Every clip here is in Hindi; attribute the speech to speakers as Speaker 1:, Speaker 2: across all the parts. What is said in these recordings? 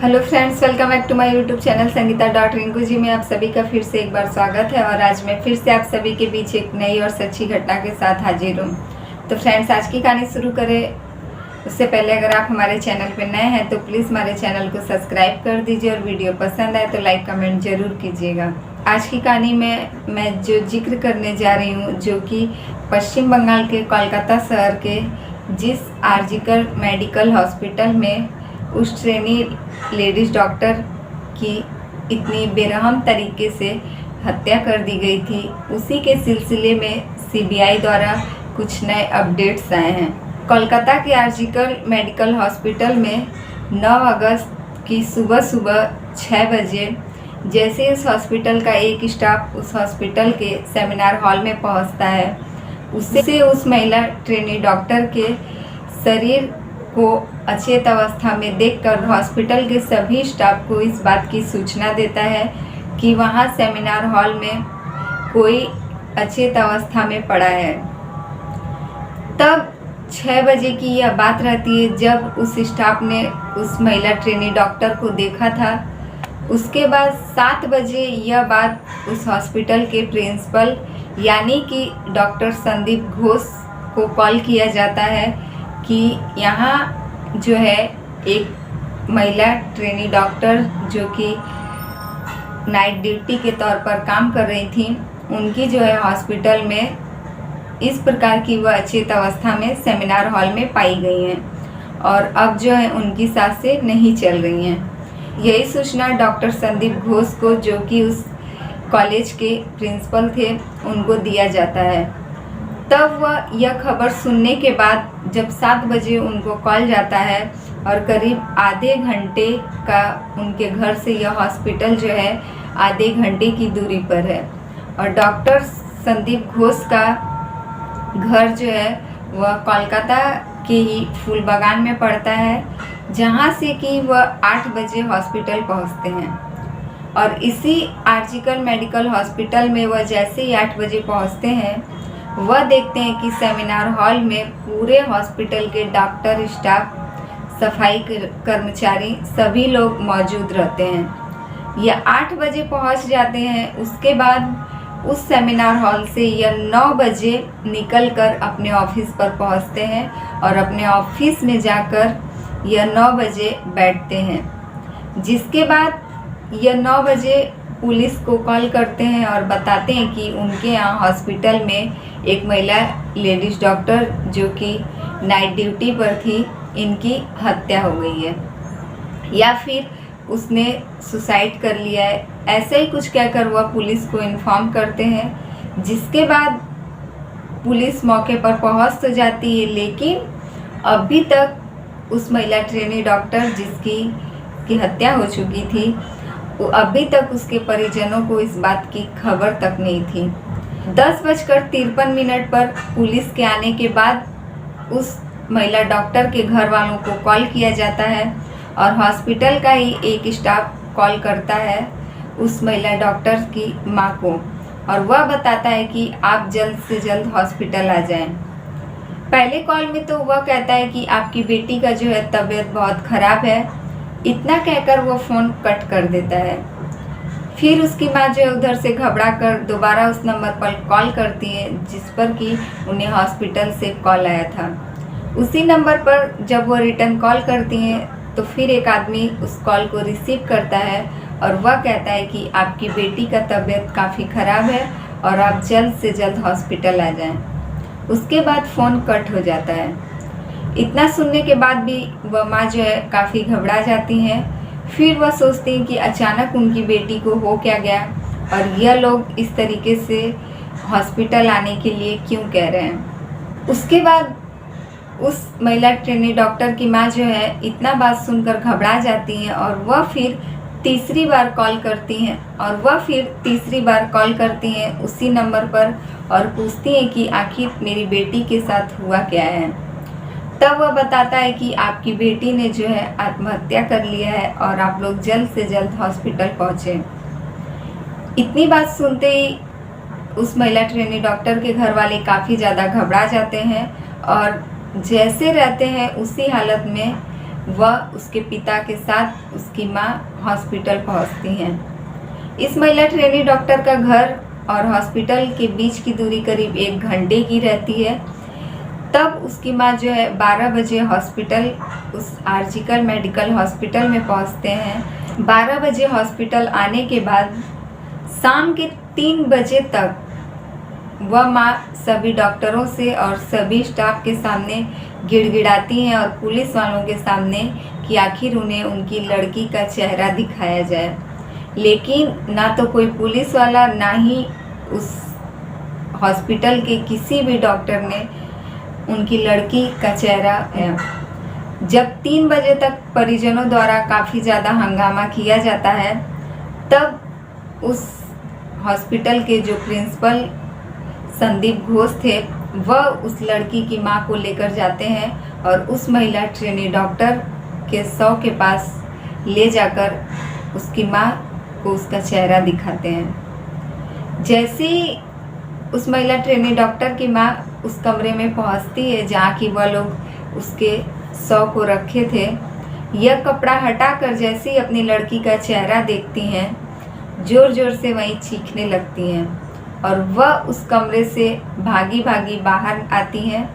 Speaker 1: Hello friends, welcome back to my YouTube channel Sangeeta dot Rinku ji में आप सभी का फिर से एक बार स्वागत है। और आज मैं फिर से आप सभी के बीच एक नई और सच्ची घटना के साथ हाजिर हूँ। तो फ्रेंड्स, आज की कहानी शुरू करें उससे पहले अगर आप हमारे चैनल पर नए हैं तो प्लीज़ हमारे चैनल को सब्सक्राइब कर दीजिए और वीडियो पसंद आए तो लाइक कमेंट ज़रूर कीजिएगा। आज की कहानी में मैं जो जिक्र करने जा रही हूँ, जो कि पश्चिम बंगाल के कोलकाता शहर के जिस आरजीकर मेडिकल हॉस्पिटल में उस ट्रेनी लेडीज़ डॉक्टर की इतनी बेरहम तरीके से हत्या कर दी गई थी, उसी के सिलसिले में सीबीआई द्वारा कुछ नए अपडेट्स आए हैं। कोलकाता के आरजीकर मेडिकल हॉस्पिटल में 9 अगस्त की सुबह 6 बजे जैसे उस हॉस्पिटल का एक स्टाफ उस हॉस्पिटल के सेमिनार हॉल में पहुंचता है, उससे उस महिला ट्रेनी डॉक्टर के शरीर को अचेत अवस्था में देखकर हॉस्पिटल के सभी स्टाफ को इस बात की सूचना देता है कि वहां सेमिनार हॉल में कोई अचेत अवस्था में पड़ा है। तब 6 बजे की यह बात रहती है जब उस स्टाफ ने उस महिला ट्रेनी डॉक्टर को देखा था। उसके बाद 7 बजे यह बात उस हॉस्पिटल के प्रिंसिपल यानी कि डॉक्टर संदीप घोष को कॉल किया जाता है कि यहाँ जो है एक महिला ट्रेनी डॉक्टर जो कि नाइट ड्यूटी के तौर पर काम कर रही थी, उनकी जो है हॉस्पिटल में इस प्रकार की वह अचेत अवस्था में सेमिनार हॉल में पाई गई हैं और अब जो है उनकी सांसें नहीं चल रही हैं। यही सूचना डॉक्टर संदीप घोष को, जो कि उस कॉलेज के प्रिंसिपल थे, उनको दिया जाता है। तब वह यह खबर सुनने के बाद जब 7 बजे उनको कॉल जाता है और करीब आधे घंटे का उनके घर से यह हॉस्पिटल जो है आधे घंटे की दूरी पर है और डॉक्टर संदीप घोष का घर जो है वह कोलकाता के ही फूल बागान में पड़ता है, जहां से कि वह 8 बजे हॉस्पिटल पहुंचते हैं। और इसी आरजीकर मेडिकल हॉस्पिटल में वह जैसे ही 8 बजे पहुंचते हैं, वह देखते हैं कि सेमिनार हॉल में पूरे हॉस्पिटल के डॉक्टर, स्टाफ, सफाई कर्मचारी सभी लोग मौजूद रहते हैं। यह 8 बजे पहुंच जाते हैं। उसके बाद उस सेमिनार हॉल से यह 9 बजे निकलकर अपने ऑफिस पर पहुंचते हैं और अपने ऑफिस में जाकर यह 9 बजे बैठते हैं। जिसके बाद यह 9 बजे पुलिस को कॉल करते हैं और बताते हैं कि उनके यहाँ हॉस्पिटल में एक महिला लेडीज़ डॉक्टर जो कि नाइट ड्यूटी पर थी, इनकी हत्या हो गई है या फिर उसने सुसाइड कर लिया है, ऐसा ही कुछ कहकर वह पुलिस को इन्फॉर्म करते हैं। जिसके बाद पुलिस मौके पर पहुंच तो जाती है, लेकिन अभी तक उस महिला ट्रेनी डॉक्टर जिसकी हत्या हो चुकी थी, वो अभी तक उसके परिजनों को इस बात की खबर तक नहीं थी। 10:53 पर पुलिस के आने के बाद उस महिला डॉक्टर के घर वालों को कॉल किया जाता है और हॉस्पिटल का ही एक स्टाफ कॉल करता है उस महिला डॉक्टर की मां को और वह बताता है कि आप जल्द से जल्द हॉस्पिटल आ जाएं। पहले कॉल में तो वह कहता है कि आपकी बेटी का जो है तबीयत बहुत ख़राब है, इतना कहकर वो फ़ोन कट कर देता है। फिर उसकी माँ जो है उधर से घबरा कर दोबारा उस नंबर पर कॉल करती है जिस पर कि उन्हें हॉस्पिटल से कॉल आया था। उसी नंबर पर जब वो रिटर्न कॉल करती हैं तो फिर एक आदमी उस कॉल को रिसीव करता है और वह कहता है कि आपकी बेटी का तबीयत काफ़ी ख़राब है और आप जल्द से जल्द हॉस्पिटल आ जाएं। उसके बाद फ़ोन कट हो जाता है। इतना सुनने के बाद भी वह माँ जो है काफ़ी घबरा जाती हैं। फिर वह सोचती हैं कि अचानक उनकी बेटी को हो क्या गया और यह लोग इस तरीके से हॉस्पिटल आने के लिए क्यों कह रहे हैं। उसके बाद उस महिला ट्रेनी डॉक्टर की माँ जो है इतना बात सुनकर घबरा जाती हैं और वह फिर तीसरी बार कॉल करती हैं उसी नंबर पर और पूछती हैं कि आखिर मेरी बेटी के साथ हुआ क्या है। तब वह बताता है कि आपकी बेटी ने जो है आत्महत्या कर लिया है और आप लोग जल्द से जल्द हॉस्पिटल पहुँचे। इतनी बात सुनते ही उस महिला ट्रेनी डॉक्टर के घर वाले काफ़ी ज़्यादा घबरा जाते हैं और जैसे रहते हैं उसी हालत में वह उसके पिता के साथ उसकी माँ हॉस्पिटल पहुंचती हैं। इस महिला ट्रेनी डॉक्टर का घर और हॉस्पिटल के बीच की दूरी करीब 1 घंटे की रहती है। तब उसकी माँ जो है 12 बजे हॉस्पिटल, उस आर्जिकल मेडिकल हॉस्पिटल में पहुंचते हैं। 12 बजे हॉस्पिटल आने के बाद शाम के 3 बजे तक वह माँ सभी डॉक्टरों से और सभी स्टाफ के सामने गिड़गिड़ाती हैं और पुलिस वालों के सामने कि आखिर उन्हें उनकी लड़की का चेहरा दिखाया जाए। लेकिन ना तो कोई पुलिस वाला, ना ही उस हॉस्पिटल के किसी भी डॉक्टर ने उनकी लड़की का चेहरा। जब 3 बजे तक परिजनों द्वारा काफ़ी ज़्यादा हंगामा किया जाता है, तब उस हॉस्पिटल के जो प्रिंसिपल संदीप घोष थे, वह उस लड़की की मां को लेकर जाते हैं और उस महिला ट्रेनी डॉक्टर के शव के पास ले जाकर उसकी मां को उसका चेहरा दिखाते हैं। जैसे ही उस महिला ट्रेनी डॉक्टर की मां उस कमरे में पहुंचती है जहाँ की वह लोग उसके शव को रखे थे, यह कपड़ा हटाकर जैसे ही अपनी लड़की का चेहरा देखती हैं, जोर जोर से वहीं चीखने लगती हैं और वह उस कमरे से भागी भागी बाहर आती हैं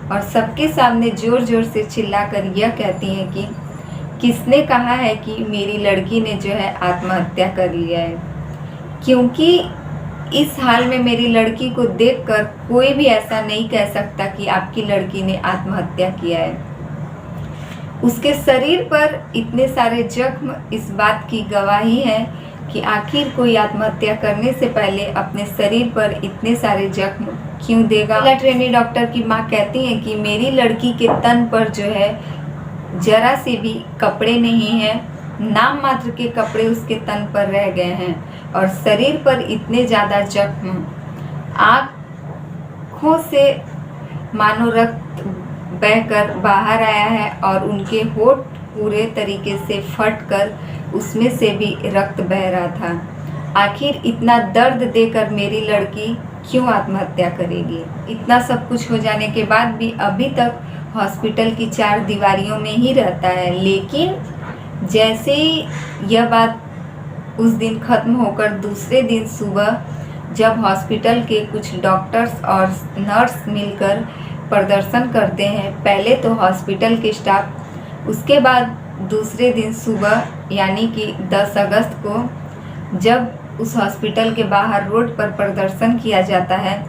Speaker 1: और सबके सामने जोर जोर से चिल्लाकर यह कहती हैं कि किसने कहा है कि मेरी लड़की ने जो है आत्महत्या कर लिया है, क्योंकि इस हाल में मेरी लड़की को देखकर कोई भी ऐसा नहीं कह सकता कि आपकी लड़की ने आत्महत्या किया है। उसके शरीर पर इतने सारे जख्म इस बात की गवाही है कि आखिर कोई आत्महत्या करने से पहले अपने शरीर पर इतने सारे जख्म क्यों देगा। महिला ट्रेनी डॉक्टर की मां कहती हैं कि मेरी लड़की के तन पर जो है जरा से भी कपड़े नहीं हैं, नाम मात्र के कपड़े उसके तन पर रह गए हैं और शरीर पर इतने ज़्यादा जख्म, आँखों से मानो रक्त बहकर बाहर आया है और उनके होठ पूरे तरीके से फटकर उसमें से भी रक्त बह रहा था। आखिर इतना दर्द देकर मेरी लड़की क्यों आत्महत्या करेगी। इतना सब कुछ हो जाने के बाद भी अभी तक हॉस्पिटल की 4 दीवारियों में ही रहता है। लेकिन जैसे ही यह बात उस दिन ख़त्म होकर दूसरे दिन सुबह जब हॉस्पिटल के कुछ डॉक्टर्स और नर्स मिलकर प्रदर्शन करते हैं, पहले तो हॉस्पिटल के स्टाफ, उसके बाद दूसरे दिन सुबह यानी कि 10 अगस्त को जब उस हॉस्पिटल के बाहर रोड पर प्रदर्शन किया जाता है,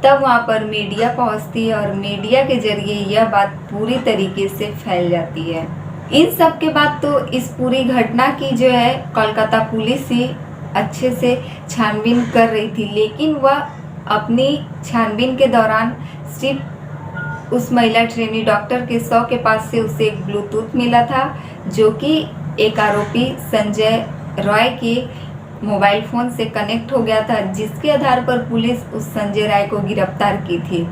Speaker 1: तब वहाँ पर मीडिया पहुँचती है और मीडिया के जरिए यह बात पूरी तरीके से फैल जाती है। इन सब के बाद तो इस पूरी घटना की जो है कोलकाता पुलिस ही अच्छे से छानबीन कर रही थी, लेकिन वह अपनी छानबीन के दौरान सिर्फ उस महिला ट्रेनी डॉक्टर के शव के पास से उसे एक ब्लूटूथ मिला था, जो कि एक आरोपी संजय रॉय के मोबाइल फ़ोन से कनेक्ट हो गया था, जिसके आधार पर पुलिस उस संजय राय को गिरफ्तार की थी।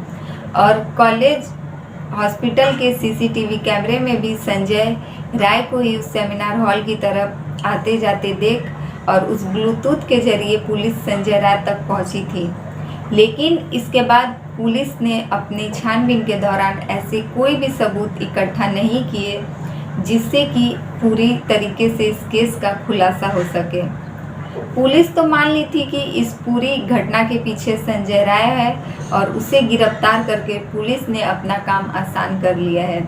Speaker 1: और कॉलेज हॉस्पिटल के सीसीटीवी कैमरे में भी संजय राय को ही उस सेमिनार हॉल की तरफ आते जाते देख और उस ब्लूटूथ के जरिए पुलिस संजय राय तक पहुंची थी। लेकिन इसके बाद पुलिस ने अपनी छानबीन के दौरान ऐसे कोई भी सबूत इकट्ठा नहीं किए जिससे कि पूरी तरीके से इस केस का खुलासा हो सके। पुलिस तो मान ली थी कि इस पूरी घटना के पीछे संजय राय है और उसे गिरफ्तार करके पुलिस ने अपना काम आसान कर लिया है।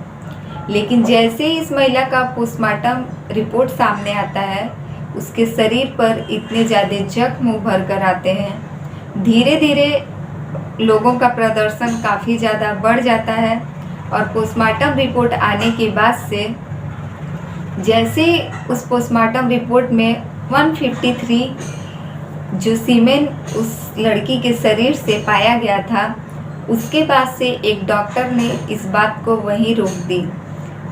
Speaker 1: लेकिन जैसे ही इस महिला का पोस्टमार्टम रिपोर्ट सामने आता है, उसके शरीर पर इतने ज़्यादा जख्म उभर कर आते हैं, धीरे धीरे लोगों का प्रदर्शन काफ़ी ज़्यादा बढ़ जाता है और पोस्टमार्टम रिपोर्ट आने के बाद से जैसे उस पोस्टमार्टम रिपोर्ट में 153 जो सीमेन उस लड़की के शरीर से पाया गया था, उसके बाद से एक डॉक्टर ने इस बात को वहीं रोक दी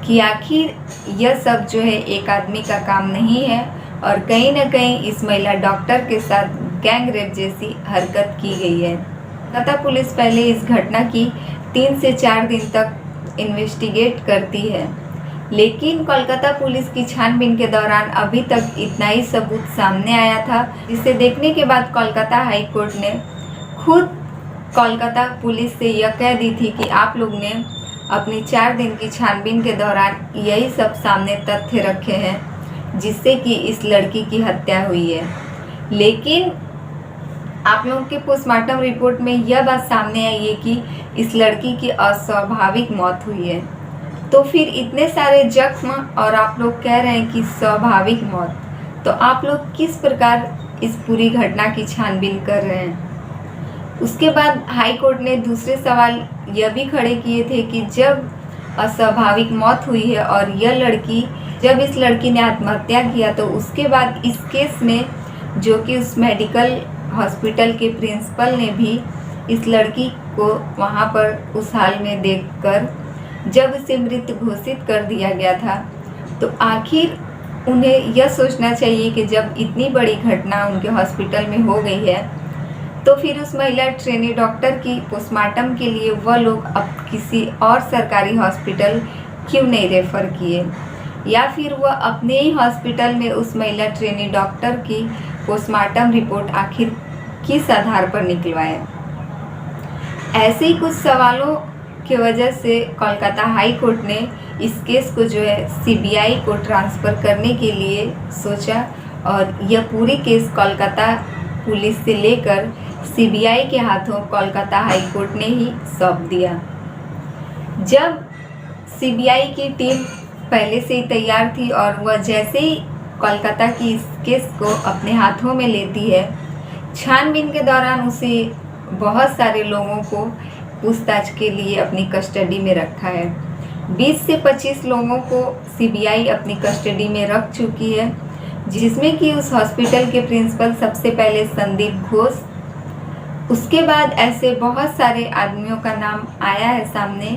Speaker 1: कि आखिर यह सब जो है एक आदमी का काम नहीं है और कहीं ना कहीं इस महिला डॉक्टर के साथ गैंग रेप जैसी हरकत की गई है। कोलकाता पुलिस पहले इस घटना की 3 से 4 दिन तक इन्वेस्टिगेट करती है, लेकिन कोलकाता पुलिस की छानबीन के दौरान अभी तक इतना ही सबूत सामने आया था, जिसे देखने के बाद कोलकाता हाई कोर्ट ने खुद कोलकाता पुलिस से यह कह दी थी कि आप लोग ने अपनी 4 दिन की छानबीन के दौरान यही सब सामने तथ्य रखे हैं जिससे कि इस लड़की की हत्या हुई है। लेकिन आप लोगों के पोस्टमार्टम रिपोर्ट में यह बात सामने आई है कि इस लड़की की अस्वाभाविक मौत हुई है। तो फिर इतने सारे जख्म और आप लोग कह रहे हैं कि स्वाभाविक मौत, तो आप लोग किस प्रकार इस पूरी घटना की छानबीन कर रहे हैं? उसके बाद हाई कोर्ट ने दूसरे सवाल यह भी खड़े किए थे कि जब अस्वाभाविक मौत हुई है और जब इस लड़की ने आत्महत्या किया तो उसके बाद इस केस में जो कि उस मेडिकल हॉस्पिटल के प्रिंसिपल ने भी इस लड़की को वहाँ पर उस हाल में देखकर जब उसे मृत घोषित कर दिया गया था, तो आखिर उन्हें यह सोचना चाहिए कि जब इतनी बड़ी घटना उनके हॉस्पिटल में हो गई है तो फिर उस महिला ट्रेनी डॉक्टर की पोस्टमार्टम के लिए वह लोग अब किसी और सरकारी हॉस्पिटल क्यों नहीं रेफ़र किए, या फिर वह अपने ही हॉस्पिटल में उस महिला ट्रेनी डॉक्टर की पोस्टमार्टम रिपोर्ट आखिर किस आधार पर निकलवाए। ऐसे ही कुछ सवालों की वजह से कोलकाता हाई कोर्ट ने इस केस को जो है सीबीआई को ट्रांसफ़र करने के लिए सोचा और यह पूरी केस कोलकाता पुलिस से लेकर सीबीआई के हाथों कोलकाता हाई कोर्ट ने ही सौंप दिया। जब सीबीआई की टीम पहले से ही तैयार थी और वह जैसे ही कोलकाता की इस केस को अपने हाथों में लेती है, छानबीन के दौरान उसे बहुत सारे लोगों को पूछताछ के लिए अपनी कस्टडी में रखा है। 20 से 25 लोगों को सीबीआई अपनी कस्टडी में रख चुकी है, जिसमें कि उस हॉस्पिटल के प्रिंसिपल सबसे पहले संदीप घोष, उसके बाद ऐसे बहुत सारे आदमियों का नाम आया है सामने,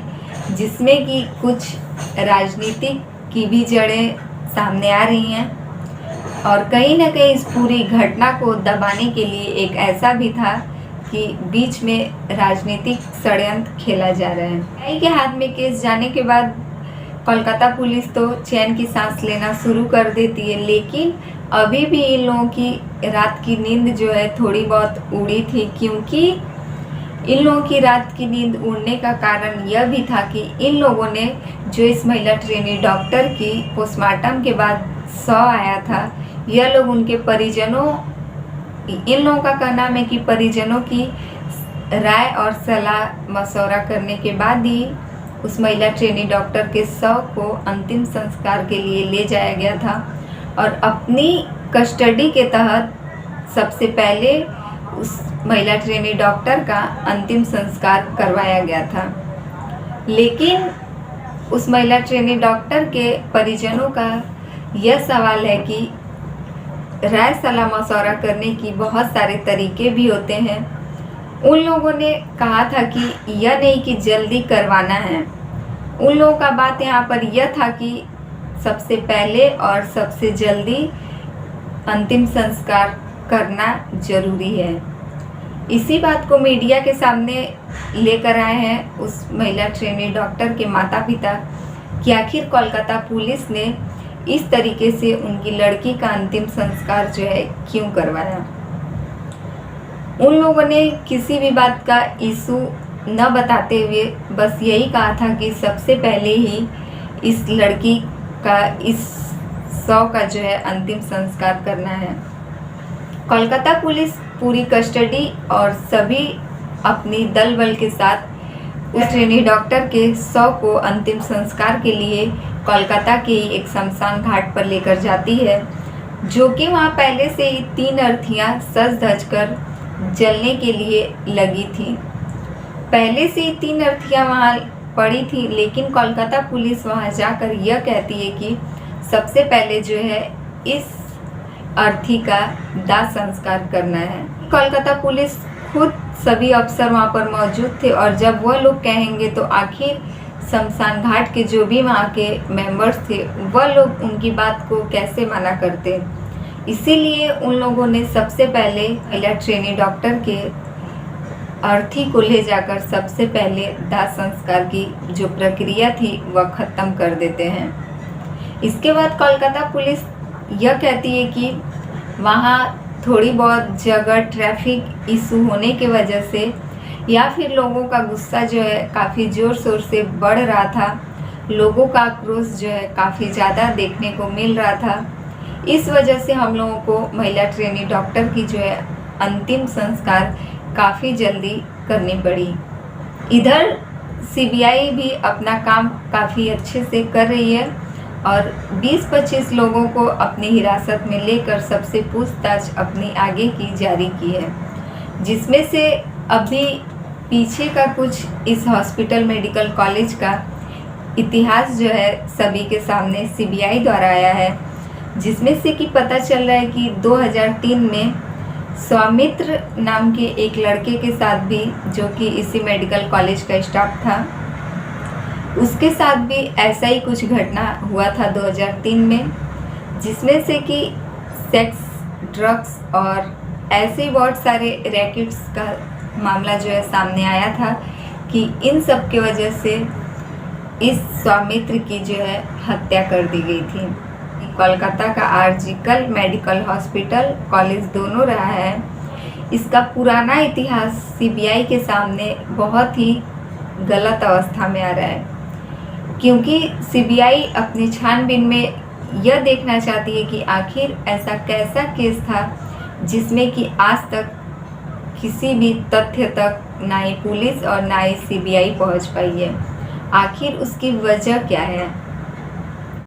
Speaker 1: जिसमें कि कुछ राजनीतिक की भी जड़ें सामने आ रही हैं और कहीं ना कहीं इस पूरी घटना को दबाने के लिए एक ऐसा भी था कि बीच में राजनीतिक षड्यंत्र खेला जा रहा है। सीबीआई के हाथ में केस जाने के बाद कोलकाता पुलिस तो चैन की सांस लेना शुरू कर देती है, लेकिन अभी भी इन लोगों की रात की नींद जो है थोड़ी बहुत उड़ी थी, क्योंकि इन लोगों की रात की नींद उड़ने का कारण यह भी था कि इन लोगों ने जो इस महिला ट्रेनी डॉक्टर की पोस्टमार्टम के बाद शव आया था, यह लोग उनके परिजनों, इन लोगों का कहना है कि परिजनों की राय और सलाह मशवरा करने के बाद ही उस महिला ट्रेनी डॉक्टर के शव को अंतिम संस्कार के लिए ले जाया गया था और अपनी कस्टडी के तहत सबसे पहले उस महिला ट्रेनी डॉक्टर का अंतिम संस्कार करवाया गया था। लेकिन उस महिला ट्रेनी डॉक्टर के परिजनों का यह सवाल है कि राय सलाह मशवरा करने की बहुत सारे तरीके भी होते हैं। उन लोगों ने कहा था कि यह नहीं कि जल्दी करवाना है, उन लोगों का बात यहाँ पर यह था कि सबसे पहले और सबसे जल्दी अंतिम संस्कार करना जरूरी है। इसी बात को मीडिया के सामने लेकर आए हैं उस महिला ट्रेनी डॉक्टर के माता पिता कि आखिर कोलकाता पुलिस ने इस तरीके से उनकी लड़की का अंतिम संस्कार जो है क्यों करवाया। उन लोगों ने किसी भी बात का इशू न बताते हुए बस यही कहा था कि सबसे पहले ही इस लड़की का इस शव का जो है अंतिम संस्कार करना है। कोलकाता पुलिस पूरी कस्टडी और सभी अपनी दल बल के साथ उस ट्रेनी डॉक्टर के शव को अंतिम संस्कार के लिए कोलकाता के एक शमशान घाट पर लेकर जाती है, जो कि वहाँ पहले से ही 3 अर्थियाँ सज धज कर जलने के लिए लगी थी। पहले से ही 3 अर्थियाँ वहाँ पड़ी थी, लेकिन कोलकाता पुलिस वहाँ जाकर यह कहती है कि सबसे पहले जो है इस अर्थी का दाह संस्कार करना है। कोलकाता पुलिस खुद सभी अफसर वहाँ पर मौजूद थे और जब वह लोग कहेंगे तो आखिर शमशान घाट के जो भी वहाँ के मेंबर्स थे वह लोग उनकी बात को कैसे मना करते। इसीलिए उन लोगों ने सबसे पहले महिला ट्रेनी डॉक्टर के अर्थी को ले जाकर सबसे पहले दाह संस्कार की जो प्रक्रिया थी वह ख़त्म कर देते हैं। इसके बाद कोलकाता पुलिस यह कहती है कि वहाँ थोड़ी बहुत जगह ट्रैफिक इशू होने की वजह से या फिर लोगों का गुस्सा जो है काफ़ी ज़ोर शोर से बढ़ रहा था, लोगों का आक्रोश जो है काफ़ी ज़्यादा देखने को मिल रहा था। इस वजह से हम लोगों को महिला ट्रेनी डॉक्टर की जो है अंतिम संस्कार काफ़ी जल्दी करनी पड़ी। इधर सीबीआई भी अपना काम काफ़ी अच्छे से कर रही है और 20-25 लोगों को अपनी हिरासत में लेकर सबसे पूछताछ अपनी आगे की जारी की है, जिसमें से अभी पीछे का कुछ इस हॉस्पिटल मेडिकल कॉलेज का इतिहास जो है सभी के सामने सीबीआई द्वारा आया है, जिसमें से कि पता चल रहा है कि 2003 में सौमित्र नाम के एक लड़के के साथ भी, जो कि इसी मेडिकल कॉलेज का स्टाफ था, उसके साथ भी ऐसा ही कुछ घटना हुआ था 2003 में, जिसमें से कि सेक्स, ड्रग्स और ऐसे ही बहुत सारे रैकेट्स का मामला जो है सामने आया था कि इन सब की वजह से इस सौमित्र की जो है हत्या कर दी गई थी। कोलकाता का आरजिकल मेडिकल हॉस्पिटल कॉलेज दोनों रहा है। इसका पुराना इतिहास सीबीआई के सामने बहुत ही गलत अवस्था में आ रहा है, क्योंकि सीबीआई अपनी छानबीन में यह देखना चाहती है कि आखिर ऐसा कैसा केस था जिसमें कि आज तक किसी भी तथ्य तक ना ही पुलिस और ना ही सीबीआई पहुंच पाई है। आखिर उसकी वजह क्या है?